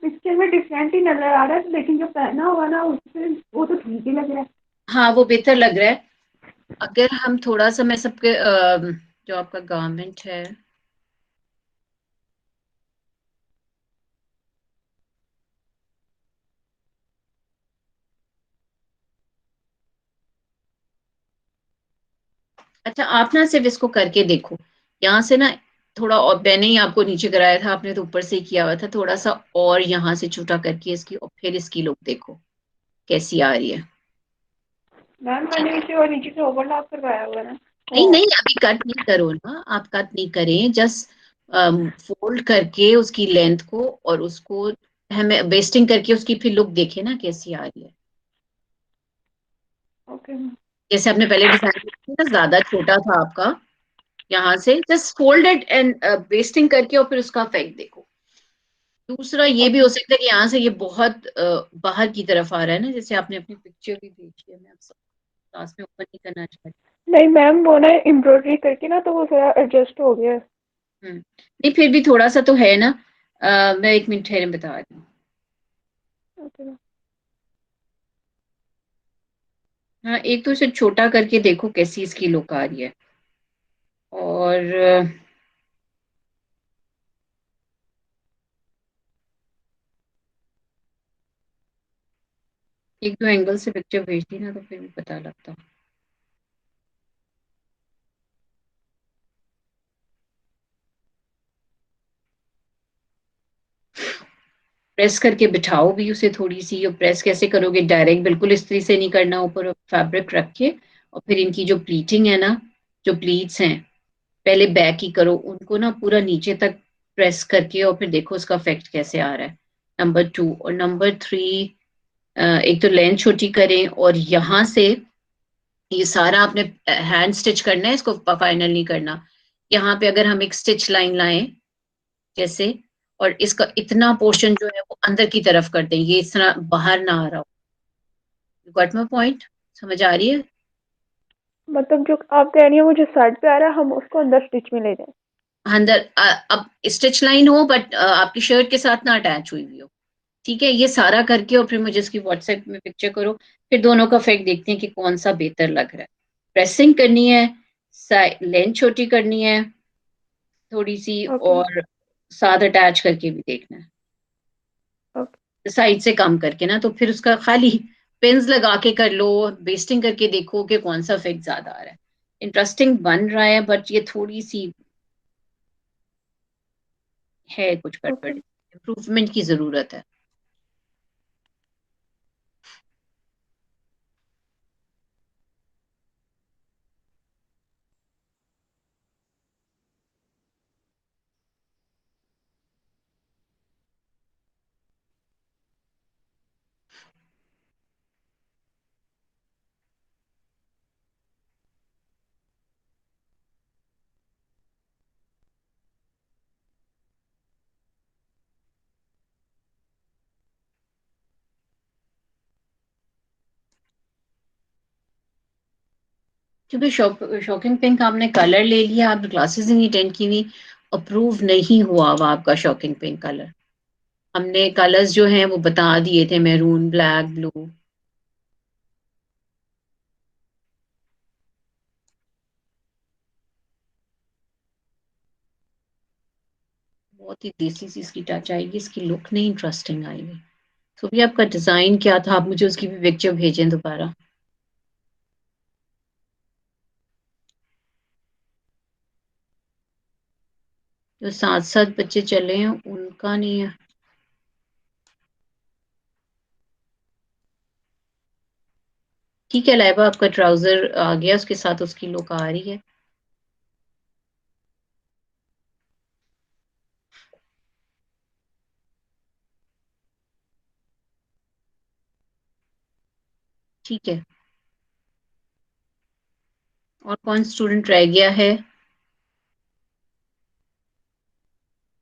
पिक्चर में डिफरेंट ही नजर आ रहा है, लेकिन जो पहना हुआ ना उससे वो तो ठीक ही लग रहा है। हाँ वो बेहतर लग रहा है। अगर हम थोड़ा सा, मैं सबके जो आपका गारमेंट है, अच्छा आप ना सिर्फ इसको करके देखो यहाँ से ना, थोड़ा और मैंने ही आपको नीचे कराया था, आपने तो ऊपर से ही किया हुआ था, थोड़ा सा और यहाँ से छोटा करके इसकी, और फिर इसकी लुक देखो कैसी आ रही है। मैम ठीक मैंने है, इसे और नीचे से ओवरलैप करवाया हुआ है ना। नहीं ओ नहीं अभी कट नहीं करो ना, आप कट नहीं करें, जस्ट फोल्ड करके उसकी लेंथ को और उसको हमें बेस्टिंग करके उसकी फिर लुक देखे ना कैसी आ रही है। Okay ma'am. जैसे आपने पहले डिजाइन किया था, ज्यादा छोटा था आपका, यहाँ से जस्ट फोल्डेड एंड बेस्टिंग करके और फिर उसका इफेक्ट देखो। दूसरा ये भी ओके हो सकता है कि यहाँ से ये बहुत बाहर की तरफ आ रहा है ना, जैसे आपने अपनी पिक्चर भी भेजी है, मैं आपसे क्लास में ओपन नहीं करना चाहती। नहीं मैम, वो ना एम्ब्रॉयडरी करके ना तो वो थोड़ा एडजस्ट हो गया है। नहीं फिर भी थोड़ा सा तो है ना। मैं एक मिनट ठहरे बता रही हूँ। Okay ma'am. हाँ एक तो इसे छोटा करके देखो कैसी इसकी लुक आ रही है, और एक दो एंगल से पिक्चर भेजती ना तो फिर भी पता लगता। प्रेस करके बिठाओ भी उसे थोड़ी सी, और प्रेस कैसे करोगे, डायरेक्ट बिल्कुल इस तरह से नहीं करना, ऊपर फैब्रिक रख के, और फिर इनकी जो प्लीटिंग है ना, जो प्लीट्स हैं पहले बैक ही करो उनको ना पूरा नीचे तक प्रेस करके, और फिर देखो उसका इफेक्ट कैसे आ रहा है। नंबर 2 और नंबर 3, एक तो लेंथ छोटी करें, और यहाँ से ये सारा आपने हैंड स्टिच करना है, इसको फाइनल नहीं करना। यहाँ पे अगर हम एक स्टिच लाइन लाएं जैसे, और इसका इतना पोर्शन जो है वो अंदर की तरफ कर दें, ये इस तरह बाहर ना आ रहा हो। गॉट माय पॉइंट, समझ आ रही है? मतलब जो आप कह रही हैं वो जो साइड पे आ रहा है हम उसको अंदर स्टिच में ले जाएं। अंदर अब स्टिच लाइन हो, बट आपकी शर्ट के साथ ना अटैच हुई हुई हो। ठीक है, ये सारा करके और फिर मुझे इसकी व्हाट्सएप में पिक्चर करो, फिर दोनों का इफेक्ट देखते हैं कि कौन सा बेहतर लग रहा है। प्रेसिंग करनी है, लेंथ छोटी करनी है थोड़ी सी, ओके और साथ अटैच करके भी देखना है, ओके साइड से कम करके ना, तो फिर उसका खाली पिंस लगा के कर लो, बेस्टिंग करके देखो कि कौन सा इफेक्ट ज्यादा आ रहा है। इंटरेस्टिंग बन रहा है, बट ये थोड़ी सी है कुछ गड़बड़, ओके। इम्प्रूवमेंट की जरूरत है। क्योंकि शॉकिंग पिंक आपने कलर ले लिया, आप क्लासेस ही नहीं अटेंड की हुई, अप्रूव नहीं हुआ हुआ आपका शॉकिंग पिंक कलर। हमने कलर्स जो हैं वो बता दिए थे, मैरून, ब्लैक, ब्लू। बहुत ही देसी सी इसकी टच आएगी, इसकी लुक नहीं इंटरेस्टिंग आएगी। तो भी आपका डिजाइन क्या था, आप मुझे उसकी भी पिक्चर भेजें दोबारा। जो 7 7 बच्चे चले हैं उनका नहीं है। ठीक है लाइबा, आपका ट्राउजर आ गया, उसके साथ उसकी लुक आ रही है। ठीक है, और कौन स्टूडेंट रह गया है?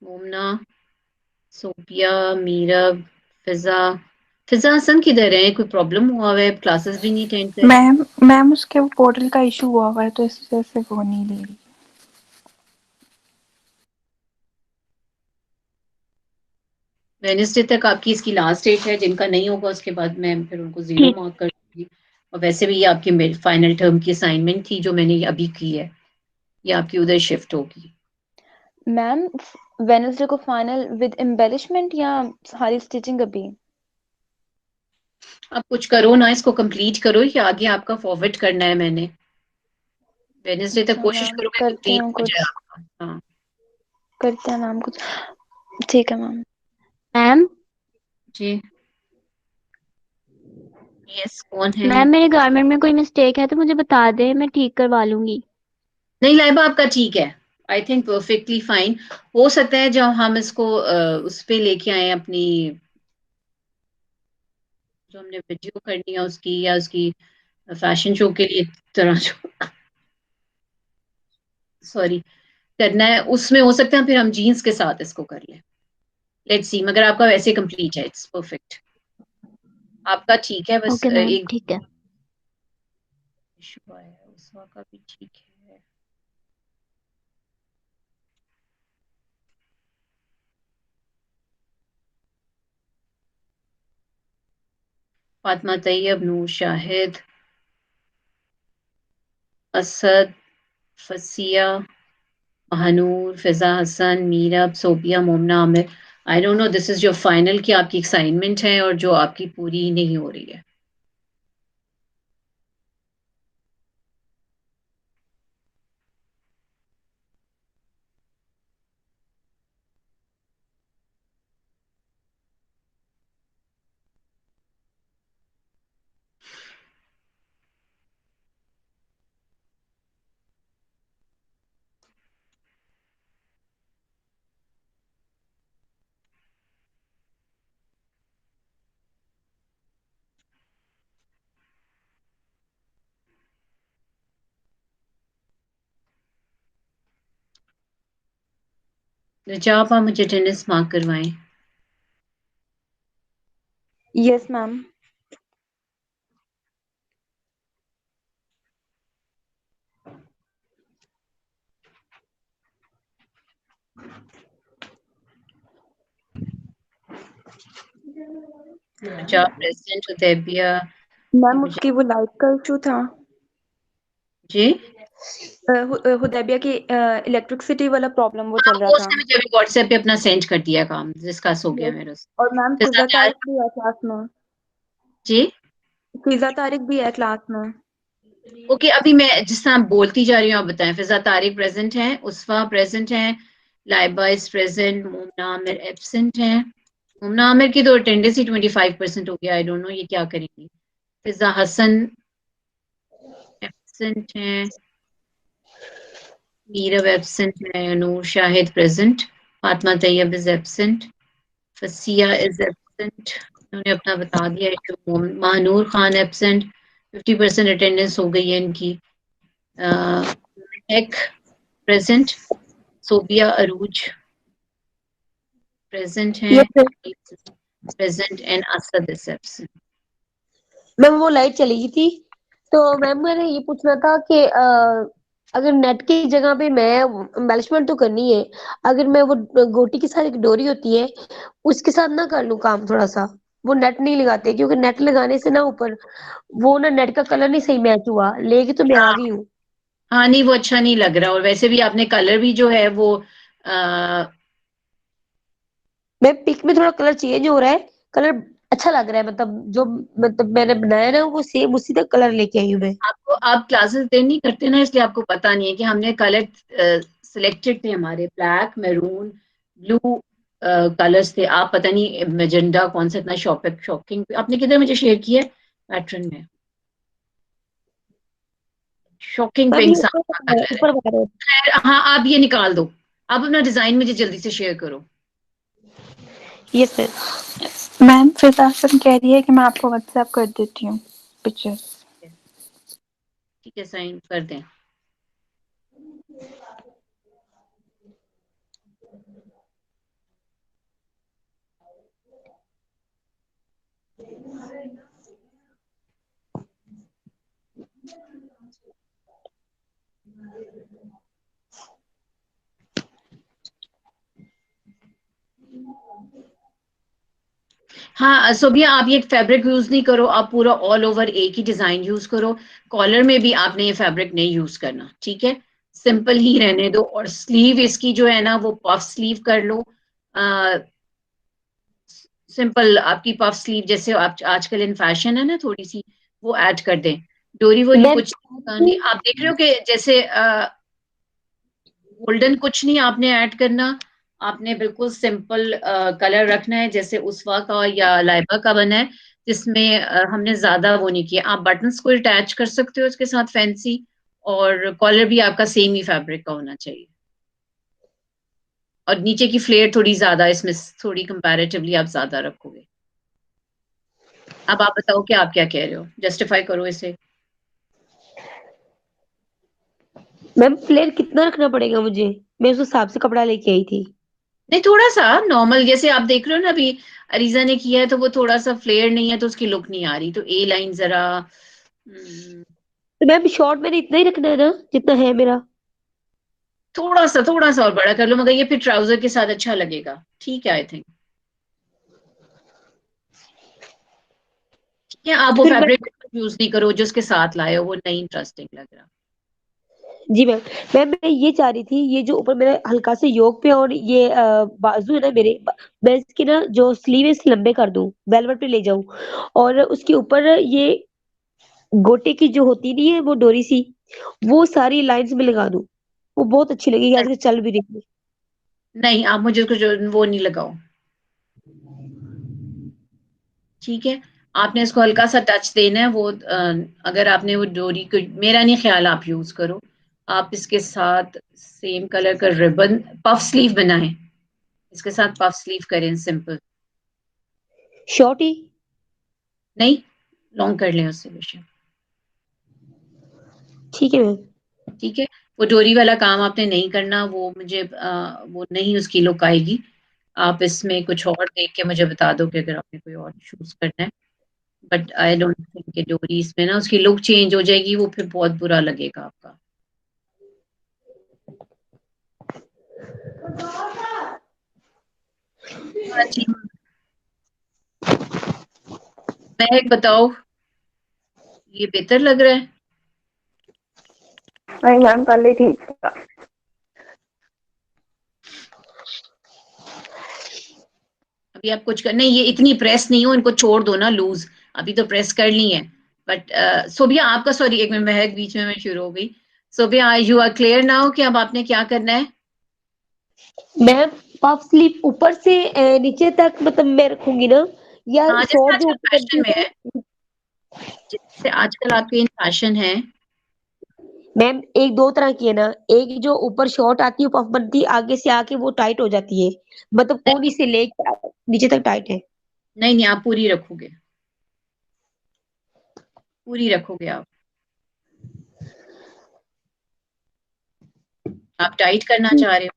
मोमना, सोफिया, मीरब, फिजा। फिजा हसन किधर है? कोई प्रॉब्लम हुआ है, क्लासेस भी नहीं अटेंड कर रही? मैम मैम उसके पोर्टल का इशू हुआ हुआ है तो इस वजह से वो नहीं ले रही। वेडनेसडे तक आपकी इसकी लास्ट डेट है, जिनका नहीं होगा उसके बाद मैं फिर उनको जीरो ठीक। मार्क कर दूंगी। और वैसे भी ये आपकी फाइनल टर्म की असाइनमेंट थी जो मैंने अभी की है, ये आपकी उधर शिफ्ट होगी। मैम वेडनेसडे को फाइनल विद एम्बेलिशमेंट या सारी स्टिचिंग अभी? आप कुछ करो ना, इसको कंप्लीट करो, ये आगे आपका फॉरवर्ड करना है मैंने। वेडनेसडे तक अच्छा कोशिश मैम, करो कि करते कंप्लीट हैं हो जाए कुछ, आपका। हाँ करते हैं मैम कुछ। ठीक है मैम। मैम जी, यस, कौन है? मैम मेरे गारमेंट में कोई मिस्टेक है तो मुझे बता दें, मैं ठीक करवा लूंगी। नहीं लाइबा, आपका ठीक है, आई थिंक परफेक्टली फाइन। हो सकता है जब हम इसको उस पे लेके आए अपनी, जो हमने वीडियो करनी है उसकी, या उसकी फैशन शो के लिए तरह जो सॉरी करना है, उसमें हो सकता है फिर हम जीन्स के साथ इसको कर लें। लेट्स सी, मगर आपका वैसे कंप्लीट है, इट्स परफेक्ट, आपका ठीक है। बस ओके मैम एक ठीक है। इशू आया है, उसका का भी ठीक है। Fatima Tayyab, Noor Shahid, Asad, Fasia, Mahnoor, Fiza Hasan, Meerab, Sobia, Momina, Aamir. I don't know this is your final की आपकी असाइनमेंट है और जो आपकी पूरी नहीं हो रही है। रजा, आप मुझे अटेंडेंस मार्क करवाएं। Yes ma'am. रजा प्रेसिडेंट, उदैबिया, मैम उसकी वो लाइट का इशू था। जी। हुदैबिया की इलेक्ट्रिसिटी वाला प्रॉब्लम वो हाँ, चल रहा वो था। उसने मुझे अभी व्हाट्सएप पे अपना सेंड कर दिया काम, डिस्कस हो गया यस। मेरे से। और मैम फिजा फिजा तार, तारिक भी है क्लास में। जी। फिजा तारिक भी है क्लास में। ओके, अभी मैं जिस तरह बोलती जा रही हूँ आप बताएं। फिजा तारिक प्रेजेंट है, उसफा प्रेजेंट है, Laiba is present, मोमना Aamir absent है। मोमना आमिर की तो अटेंडेंस ही 25% हो गया, आई डोंट नो ये क्या करेंगी। फिजा हसन एब्सेंट है, मीरब एब्सेंट है, Noor Shahid present, Fatima Tayyab is absent, Fasiya is absent, उन्होंने अपना बता दिया है। महानूर खान एब्सेंट, 50% अटेंडेंस हो गई है इनकी। एक प्रेजेंट, सोबिया अरूज प्रेजेंट है, yes ma'am. Present, and Asad is absent. Ma'am वो लाइट चली गई थी, तो मैम मैंने ये पूछना था कि अगर नेट की जगह पे मैं एम्बेलिशमेंट तो करनी है, अगर मैं वो गोटी के साथ एक डोरी होती है उसके साथ ना कर लूं काम थोड़ा सा, वो नेट नहीं लगाते क्योंकि नेट लगाने से ना ऊपर वो ना नेट का कलर नहीं सही मैच हुआ, लेके तो मैं आ गई हूँ। हाँ नहीं, वो अच्छा नहीं लग रहा, और वैसे भी आपने कलर भी जो है वो आ, मैं पिक में थोड़ा कलर चेंज हो रहा है, कलर अच्छा लग रहा है, मतलब जो मतलब मैंने बनाया ना वो सेम उसी का कलर लेके आई हूँ मैं। आपको, आप क्लासेस देर नहीं करते ना, इसलिए आपको पता नहीं है कि हमने कलर सिलेक्टेड थे हमारे, ब्लैक, मैरून, ब्लू कलर्स थे। आप पता नहीं मेजेंडा कौन सा इतना शॉकिंग आपने किधर मुझे शेयर किया है पैटर्न में, शॉकिंग मैम पिंक ये सा ऊपर आपका बता रहे कलर है। ऊपर बता रहे खैर हाँ, आप ये निकाल दो, आप अपना डिजाइन मुझे जल्दी से शेयर करो। Yes sir. मैम फिजा हसन कह रही है कि मैं आपको व्हाट्सएप कर देती हूँ पिक्चर। ठीक है, साइन कर दें। हाँ सोबिया, आप ये फैब्रिक यूज नहीं करो, आप पूरा ऑल ओवर एक ही डिजाइन यूज करो। कॉलर में भी आपने ये फैब्रिक नहीं यूज करना, ठीक है? सिंपल ही रहने दो। और स्लीव इसकी जो है ना वो पफ स्लीव कर लो। सिंपल आपकी पफ स्लीव जैसे आप आजकल इन फैशन है ना, थोड़ी सी वो ऐड कर दें। डोरी वोरी मैम कुछ नहीं, आप देख रहे हो कि जैसे गोल्डन कुछ नहीं आपने ऐड करना। आपने बिल्कुल सिंपल कलर रखना है जैसे उसवा का या लाइबा का बना है, जिसमें हमने ज्यादा वो नहीं किया। आप बटन्स को अटैच कर सकते हो इसके साथ फैंसी, और कॉलर भी आपका सेम ही फैब्रिक का होना चाहिए। और नीचे की फ्लेयर थोड़ी ज्यादा इसमें, थोड़ी कंपैरेटिवली आप ज्यादा रखोगे। अब आप बताओ कि आप क्या कह रहे हो, जस्टिफाई करो इसे। मैम फ्लेयर कितना रखना पड़ेगा मुझे? मैं उस हिसाब से कपड़ा लेके आई थी। नहीं, थोड़ा सा नॉर्मल, जैसे आप देख रहे हो ना अभी अरीजा ने किया है, तो वो थोड़ा सा फ्लेयर नहीं है तो उसकी लुक नहीं आ रही, तो ए लाइन जरा तो मैम शॉर्ट मैंने इतना ही रखना है ना जितना है मेरा? थोड़ा सा और बड़ा कर लो, मगर ये फिर ट्राउजर के साथ अच्छा लगेगा। ठीक है, आई थिंक। ठीक है, आप वो फिर मैं फैब्रिक यूज नहीं करो जो उसके साथ लाए हो, वो नहीं इंटरेस्टिंग लग रहा। जी मैम। मैम मैं ये चाह रही थी, ये जो ऊपर मेरा हल्का से योक पे और ये बाजू है ना मेरे, मैं इसके ना जो स्लीव है इसे लंबे कर दूं, वेलवेट पे ले जाऊं, और उसके ऊपर ये गोटे की जो होती नहीं है वो डोरी सी, वो सारी लाइंस में लगा दूं। वो बहुत अच्छी लगेगी, आजकल चल भी रही है। नहीं, आप मुझे कुछ वो नहीं लगाओ। ठीक है, आपने इसको हल्का सा टच देना है। वो अगर आपने वो डोरी को, मेरा नहीं ख्याल, आप यूज करो। आप इसके साथ सेम कलर का रिबन पफ स्लीव बनाएं, इसके साथ पफ स्लीव करें सिंपल। शॉर्ट ही? नहीं, लॉन्ग कर लें उससे विषय। ठीक है मैम। ठीक है, वो डोरी वाला काम आपने नहीं करना, वो मुझे वो नहीं उसकी लुक आएगी। आप इसमें कुछ और देख के मुझे बता दो कि अगर आपने कोई और चूज करना है। बट आई डोंट थिंक कि डोरी इसमें ना उसकी लुक चेंज हो जाएगी, वो फिर बहुत बुरा लगेगा आपका। हाँ जी, महक बताओ, ये बेहतर लग रहा है? नहीं मैम, पहले ठीक था। अभी आप कुछ कर नहीं, ये इतनी प्रेस नहीं हो, इनको छोड़ दो ना लूज। अभी तो प्रेस करनी है। बट सोबिया आपका, सॉरी एक मिनट, महक बीच में मैं शुरू हो गई। Sobia, you are clear now कि अब आपने क्या करना है? मैम पफ स्लीव ऊपर से नीचे तक मतलब मैं रखूंगी ना, या हाँ, जैसे शॉर्ट जो आजकल ऊपर फैशन बनती में है? है, जैसे आजकल आपके इन फैशन है। मैम एक दो तरह की है ना, एक जो ऊपर शॉर्ट आती है पफ बनती है, आगे से आके वो टाइट हो जाती है, मतलब कोनी नहीं से लेके नीचे तक टाइट है। नहीं नहीं, आप पूरी रखोगे, पूरी रखोगे आप। आप टाइट करना चाह रहे हो?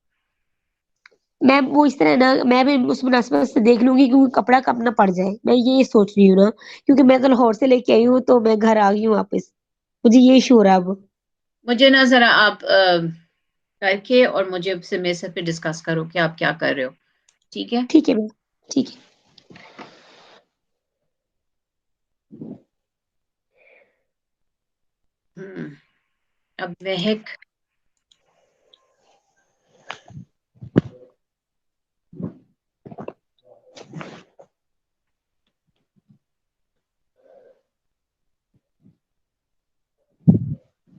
मैम वो इस तरह ना, मैं भी उस मुनासिबत से देख लूंगी क्योंकि कपड़ा कब ना पड़ जाए, मैं ये सोच रही हूँ ना, क्योंकि मैं तो लाहौर से लेके आई हूँ तो मैं घर आ गई हूँ वापस, मुझे ये इशू हो रहा है अब। मुझे ना जरा आप करके और मुझे से मेरे से फिर डिस्कस करो कि आप क्या कर रहे हो। ठीक है। ठीक है मैम। ठीक है। अब महक,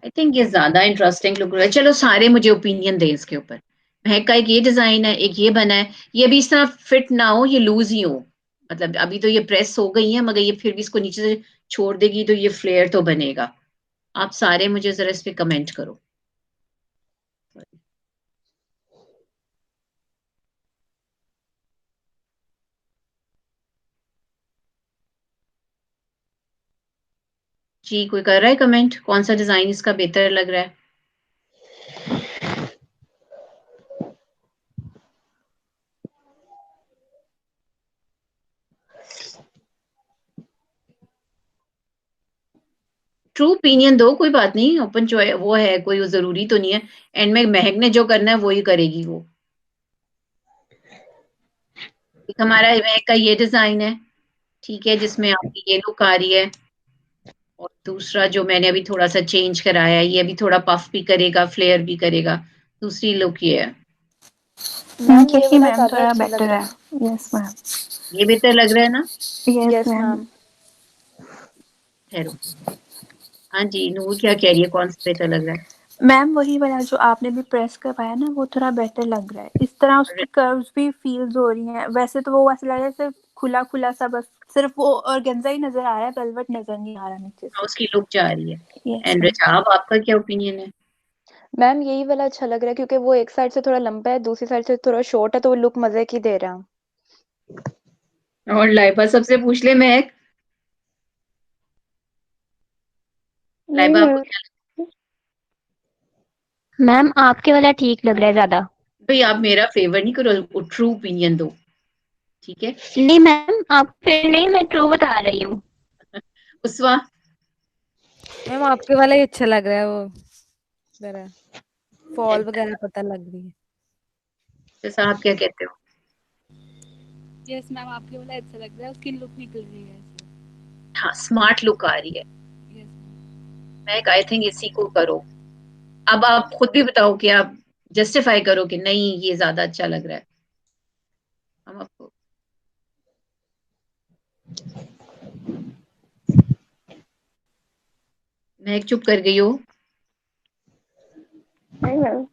आई थिंक ये ज्यादा इंटरेस्टिंग लग रहा है। चलो सारे मुझे ओपिनियन दें इसके ऊपर। महक का एक ये डिजाइन है, एक ये बना है। ये भी इस तरह फिट ना हो, ये लूज ही हो। मतलब अभी तो ये प्रेस हो गई है, मगर ये फिर भी इसको नीचे से छोड़ देगी तो ये फ्लेयर तो बनेगा। आप सारे मुझे जरा इस पे कमेंट करो। जी, कोई कर रहा है कमेंट, कौन सा डिजाइन इसका बेहतर लग रहा है? ट्रू ओपिनियन दो, कोई बात नहीं, ओपन चॉइस वो है, कोई जरूरी तो नहीं है। एंड में महक ने जो करना है वो ही करेगी वो। एक हमारा महक का ये डिजाइन है, ठीक है, जिसमें आपकी ये लुक आ रही है। और दूसरा जो मैंने अभी थोड़ा सा चेंज कराया है, ये अभी थोड़ा पफ भी करेगा, फ्लेयर भी करेगा। दूसरी लुक ये है। मैम ये यही वाला मैम ज्यादा थोड़ा अच्छा लग बेटर रहा है। है। Yes ma'am. ये बेहतर लग रहा है ना? Yes yes ma'am. मैम। ठहरो। हाँ जी, नूर क्या कह रही है, कौन सा बेहतर लग रहा है? मैम वही वाला जो आपने भी प्रेस करवाया ना, वो थोड़ा बेटर लग रहा है। इस तरह उसकी कर्व्स भी फील्स हो रही हैं। वैसे तो वो ऐसा लग रहा है सिर्फ खुला खुला सा, बस सिर्फ वो ऑर्गेन्जा ही नजर आ रहा है, वेलवेट नजर नहीं आ रहा नीचे से। उसकी लुक जा रही है। Yes and ma'am. रजाब, आपका क्या ओपिनियन है? मैम यही वाला अच्छा लग रहा है क्योंकि वो एक साइड से थोड़ा लंबा है, दूसरी साइड से थोड़ा शॉर्ट है, तो वो लुक मजे की दे रहा है। और लाइबा सबसे पूछ ले महक। नहीं लाइबा आपको मैम, क्या? मैम आपके वाला ठीक लग रहा है ज्यादा। भाई आप मेरा फेवर नहीं करो, ट्रू ओपिनियन दो, ठीक है? नहीं मैम, आप फिर नहीं, मैं ट्रू बता रही हूँ। उसवा, मैम आपके वाला ही अच्छा लग रहा है, वो जरा फॉल वगैरह पता लग रही है। जैसा आप क्या कहते हो? यस मैम, आपके वाला अच्छा लग रहा है, उसकी लुक निकल रही है इसमें। हाँ, स्मार्ट लुक आ रही है। यस मैं आई थिंक इसी को करो। अब आप खुद भी बताओ कि आप जस्टिफाई करो कि नहीं ये ज्यादा अच्छा लग रहा है। हम आपको मैं चुप कर गई हो। नहीं मैम।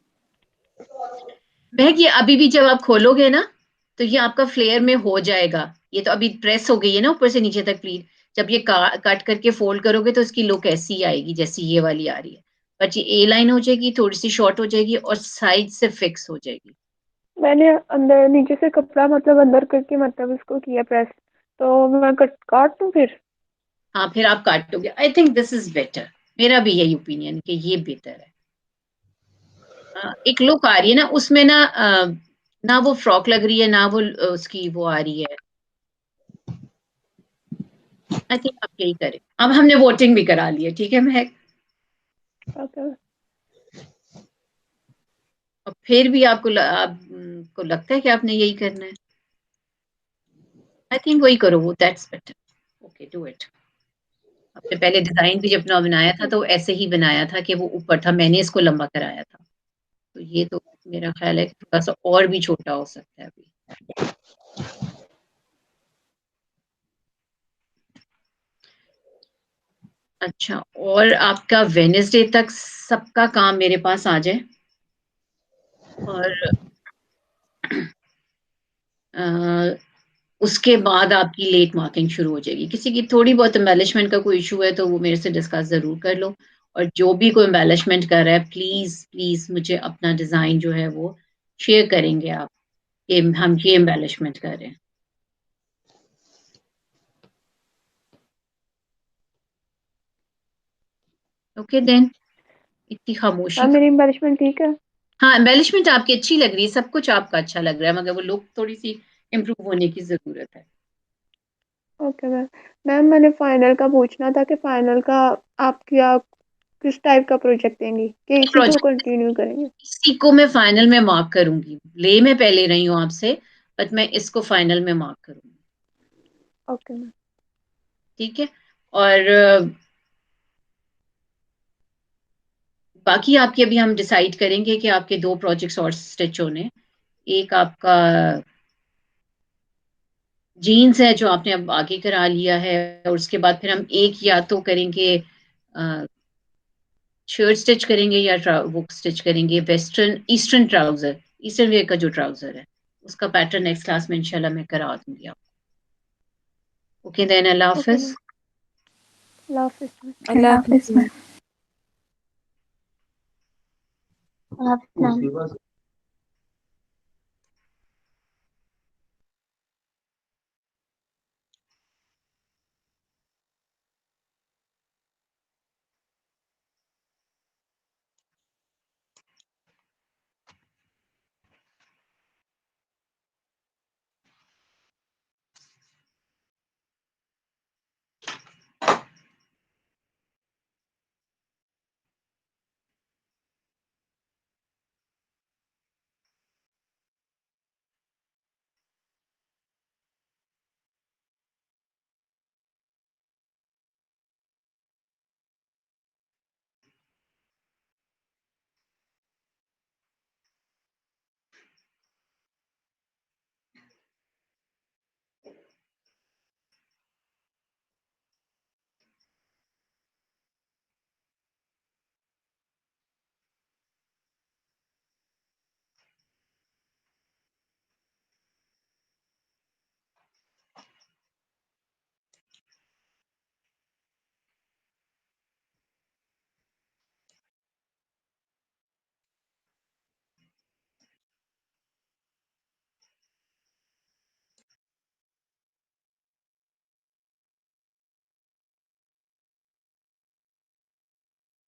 महक, ये अभी भी जब आप खोलोगे ना, तो ये आपका फ्लेयर में हो जाएगा। ये तो अभी प्रेस हो गई है ना ऊपर से नीचे तक प्लीट। जब ये कट करके फोल्ड करोगे तो इसकी लुक ऐसी आएगी जैसी ये वाली आ रही है। बट ये ए लाइन हो जाएगी, थोड़ी सी शॉर्ट हो जाएगी और साइड से फिक्स हो जाएगी। मैंने अंदर नीचे से कपड़ा मतलब अंदर करके मतलब इसको किया प्रेस, तो मैं काट दूं फिर? हाँ, फिर आप काटोगे। I think this is better. मेरा भी यही ओपिनियन कि ये बेटर है। एक लुक आ रही है ना उसमें ना, ना वो फ्रॉक लग रही है ना वो उसकी वो आ रही है। आई थिंक आप यही करें। अब हमने वोटिंग भी करा ली है, ठीक है महक? ओके। और फिर भी आपको लगता है कि आपने यही करना है? आई थिंक वही करो, वो that's better. Okay, do it. आपने पहले डिजाइन भी जब अपना बनाया था तो ऐसे ही बनाया था कि वो ऊपर था, मैंने इसको लंबा कराया था। तो ये तो मेरा ख्याल है कि थोड़ा सा और भी छोटा हो सकता है अभी। अच्छा, और आपका वेनेसडे तक सबका काम मेरे पास आ जाए। और अ, उसके बाद आपकी लेट मार्किंग शुरू हो जाएगी। किसी की थोड़ी बहुत एम्बेलिशमेंट का कोई इशू है तो वो मेरे से डिस्कस जरूर कर लो। और जो भी कोई एम्बेलिशमेंट कर रहा है, प्लीज प्लीज मुझे अपना डिजाइन जो है वो शेयर करेंगे आप, कि हम ये एम्बेलिशमेंट कर रहे हैं। ओके देन, इतनी खामोशी। मैम मेरी एम्बेलिशमेंट ठीक है? हाँ, एम्बेलिशमेंट आपकी अच्छी लग रही है, सब कुछ आपका अच्छा लग रहा है, मगर वो लुक थोड़ी सी इम्प्रूव होने की जरूरत है। Okay ma'am. मैम मैंने फाइनल का पूछना था कि फाइनल का आप क्या किस टाइप का प्रोजेक्ट देंगी, कि इसी को प्रोजेक्ट कंटिन्यू करेंगे? इसी को मैं फाइनल में मार्क करूंगी। ले मैं पहले रही हूँ आपसे, बट मैं इसको फाइनल में मार्क करूंगी। Okay ma'am. ठीक है। और बाकी आपके अभी हम डिसाइड करेंगे कि आपके दो प्रोजेक्ट्स और स्टिच होने। एक आपका जीन्स है जो आपने अब आगे करा लिया है, और उसके बाद फिर हम एक या तो करेंगे शर्ट स्टिच करेंगे या वो स्टिच करेंगे western eastern trouser, eastern wear का जो ट्राउजर है उसका पैटर्न नेक्स्ट क्लास में इंशाल्लाह मैं करा दूंगी आपको। ओके देन, अल्लाह ओके हाफिज। मैम। अल्लाह हाफिज़ मैम। अल्लाह हाफिज हाफिज। मैम। आप